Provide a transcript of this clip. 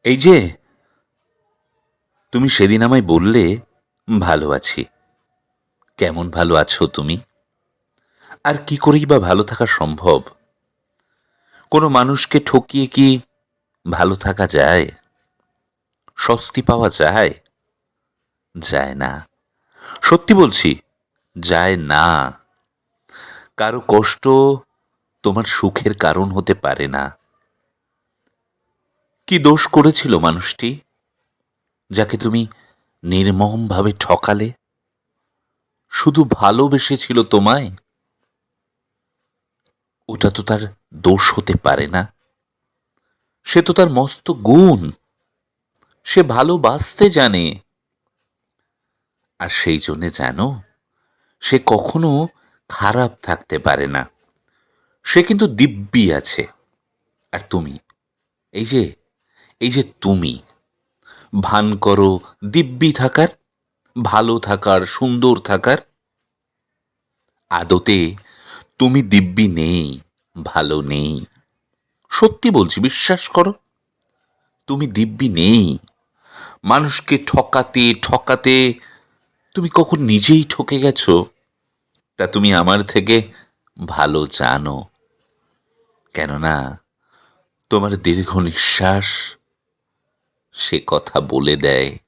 এই যে তুমি সেদিন আমায় বললে ভালো আছি। কেমন ভালো আছো তুমি? আর কি করেই বা ভালো থাকা সম্ভব? কোনো মানুষকে ঠকিয়ে কি ভালো থাকা যায়? স্বস্তি পাওয়া যায়? যায় না। সত্যি বলছি, যায় না। কারো কষ্ট তোমার সুখের কারণ হতে পারে না। কি দোষ করেছিল মানুষটি, যাকে তুমি নির্মমভাবে ঠকালে? শুধু ভালোবেসেছিল তোমায়? ওটা তো তার দোষ হতে পারে না। সে তো তার মস্ত গুণ। সে ভালোবাসতে জানে। আর সেই জন্যে জানো, সে কখনো খারাপ থাকতে পারে না। সে কিন্তু দিব্যি আছে। আর তুমি, এই যে এই যে তুমি ভান করো দিব্যি থাকার, ভালো থাকার, সুন্দর থাকার। আদতে তুমি দিব্যি নেই, ভালো নেই। সত্যি বলছি, বিশ্বাস করো, তুমি দিব্যি নেই। মানুষকে ঠকাতে ঠকাতে তুমি কখন নিজেই ঠকে গেছো, তা তুমি আমার থেকে ভালো জানো। কেননা তোমার দীর্ঘ নিঃশ্বাস সে কথা বলে দেয়।